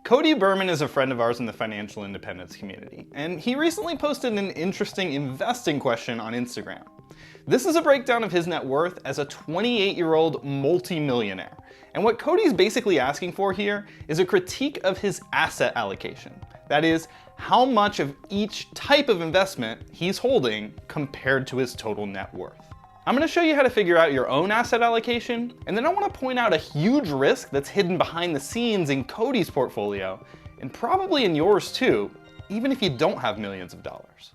Cody Berman is a friend of ours in the financial independence community, and he recently posted an interesting investing question on Instagram. This is a breakdown of his net worth as a 28-year-old multimillionaire. And what Cody's basically asking for here is a critique of his asset allocation. That is, how much of each type of investment he's holding compared to his total net worth. I'm going to show you how to figure out your own asset allocation, and then I want to point out a huge risk that's hidden behind the scenes in Cody's portfolio, and probably in yours too, even if you don't have millions of dollars.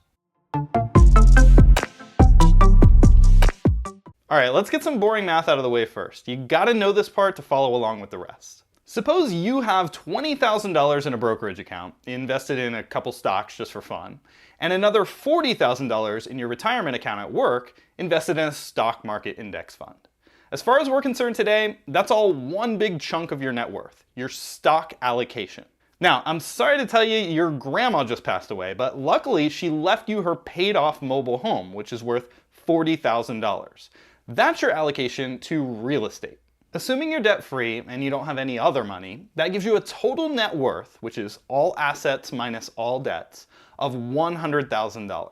Alright, let's get some boring math out of the way first. You gotta know this part to follow along with the rest. Suppose you have $20,000 in a brokerage account, invested in a couple stocks just for fun, and another $40,000 in your retirement account at work, invested in a stock market index fund. As far as we're concerned today, that's all one big chunk of your net worth, your stock allocation. Now, I'm sorry to tell you your grandma just passed away, but luckily she left you her paid off mobile home, which is worth $40,000. That's your allocation to real estate. Assuming you're debt-free and you don't have any other money, that gives you a total net worth, which is all assets minus all debts, of $100,000.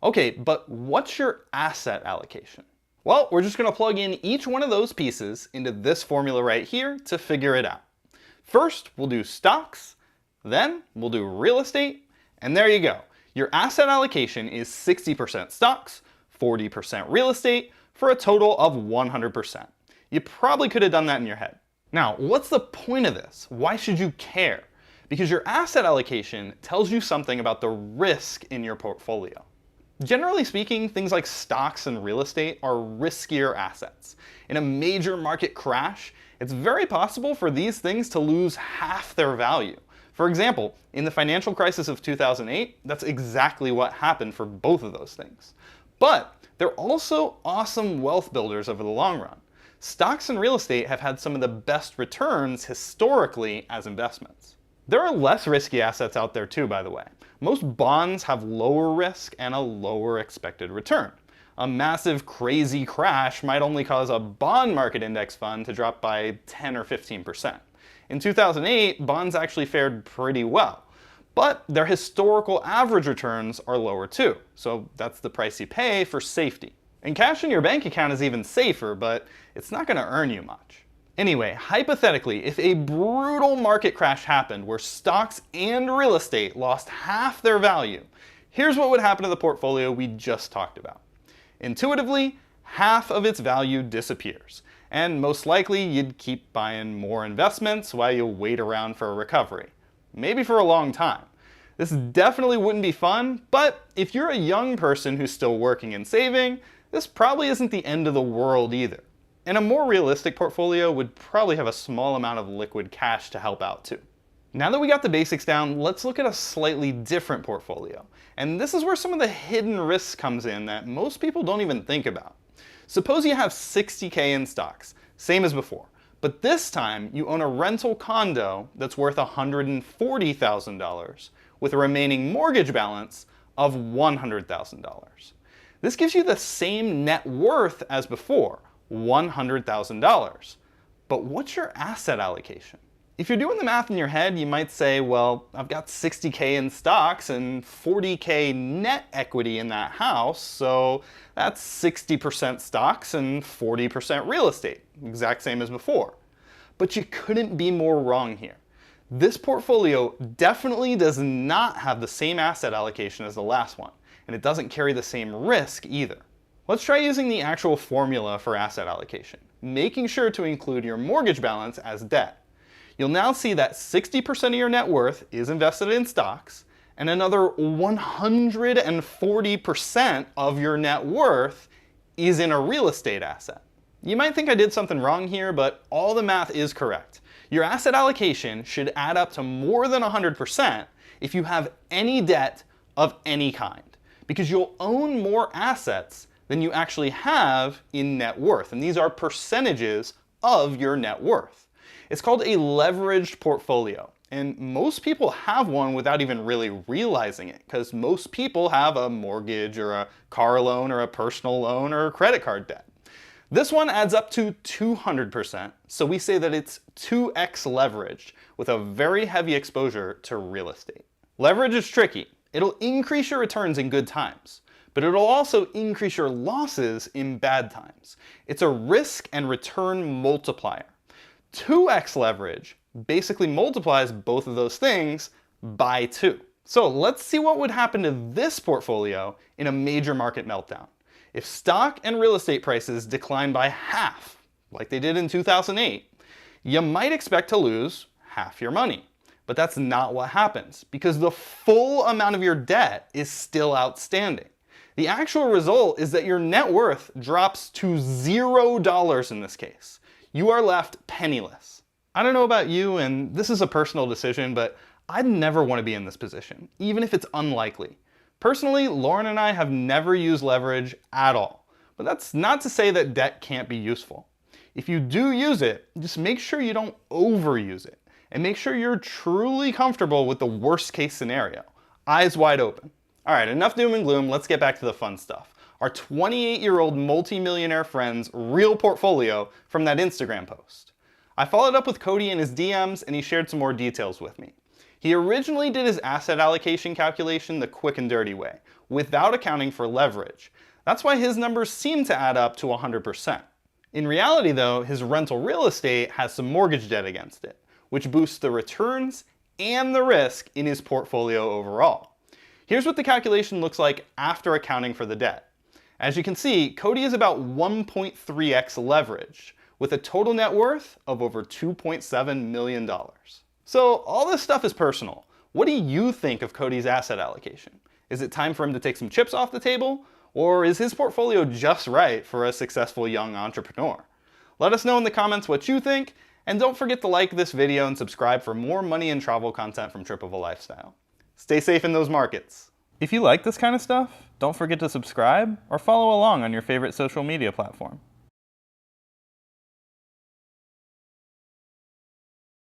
Okay, but what's your asset allocation? Well, we're just going to plug in each one of those pieces into this formula right here to figure it out. First, we'll do stocks, then we'll do real estate, and there you go. Your asset allocation is 60% stocks, 40% real estate, for a total of 100%. You probably could have done that in your head. Now, what's the point of this? Why should you care? Because your asset allocation tells you something about the risk in your portfolio. Generally speaking, things like stocks and real estate are riskier assets. In a major market crash, it's very possible for these things to lose half their value. For example, in the financial crisis of 2008, that's exactly what happened for both of those things. But they're also awesome wealth builders over the long run. Stocks and real estate have had some of the best returns historically as investments. There are less risky assets out there too, by the way. Most bonds have lower risk and a lower expected return. A massive crazy crash might only cause a bond market index fund to drop by 10 or 15%. In 2008, bonds actually fared pretty well. But their historical average returns are lower too, so that's the price you pay for safety. And cash in your bank account is even safer, but it's not going to earn you much. Anyway, hypothetically, if a brutal market crash happened where stocks and real estate lost half their value, here's what would happen to the portfolio we just talked about. Intuitively, half of its value disappears, and most likely you'd keep buying more investments while you wait around for a recovery. Maybe for a long time. This definitely wouldn't be fun, but if you're a young person who's still working and saving, this probably isn't the end of the world either. And a more realistic portfolio would probably have a small amount of liquid cash to help out too. Now that we got the basics down, let's look at a slightly different portfolio. And this is where some of the hidden risks comes in that most people don't even think about. Suppose you have $60K in stocks, same as before. But this time, you own a rental condo that's worth $140,000 with a remaining mortgage balance of $100,000. This gives you the same net worth as before, $100,000. But what's your asset allocation? If you're doing the math in your head, you might say, well, I've got $60K in stocks and $40K net equity in that house, so that's 60% stocks and 40% real estate, exact same as before. But you couldn't be more wrong here. This portfolio definitely does not have the same asset allocation as the last one, and it doesn't carry the same risk either. Let's try using the actual formula for asset allocation, making sure to include your mortgage balance as debt. You'll now see that 60% of your net worth is invested in stocks, and another 140% of your net worth is in a real estate asset. You might think I did something wrong here, but all the math is correct. Your asset allocation should add up to more than 100% if you have any debt of any kind, because you'll own more assets than you actually have in net worth, and these are percentages of your net worth. It's called a leveraged portfolio, and most people have one without even really realizing it, because most people have a mortgage or a car loan or a personal loan or a credit card debt. This one adds up to 200%, so we say that it's 2x leveraged with a very heavy exposure to real estate. Leverage is tricky. It'll increase your returns in good times, but it'll also increase your losses in bad times. It's a risk and return multiplier. 2x leverage basically multiplies both of those things by 2. So let's see what would happen to this portfolio in a major market meltdown. If stock and real estate prices decline by half, like they did in 2008, you might expect to lose half your money. But that's not what happens, because the full amount of your debt is still outstanding. The actual result is that your net worth drops to $0 in this case. You are left penniless. I don't know about you, and this is a personal decision, but I'd never want to be in this position, even if it's unlikely. Personally, Lauren and I have never used leverage at all, but that's not to say that debt can't be useful. If you do use it, just make sure you don't overuse it, and make sure you're truly comfortable with the worst case scenario. Eyes wide open. All right, enough doom and gloom, let's get back to the fun stuff. Our 28-year-old multi-millionaire friend's real portfolio from that Instagram post. I followed up with Cody in his DMs and he shared some more details with me. He originally did his asset allocation calculation the quick and dirty way, without accounting for leverage. That's why his numbers seem to add up to 100%. In reality though, his rental real estate has some mortgage debt against it, which boosts the returns and the risk in his portfolio overall. Here's what the calculation looks like after accounting for the debt. As you can see, Cody is about 1.3x leveraged, with a total net worth of over $2.7 million. So all this stuff is personal. What do you think of Cody's asset allocation? Is it time for him to take some chips off the table? Or is his portfolio just right for a successful young entrepreneur? Let us know in the comments what you think, and don't forget to like this video and subscribe for more money and travel content from Trip of a Lifestyle. Stay safe in those markets. If you like this kind of stuff, don't forget to subscribe or follow along on your favorite social media platform.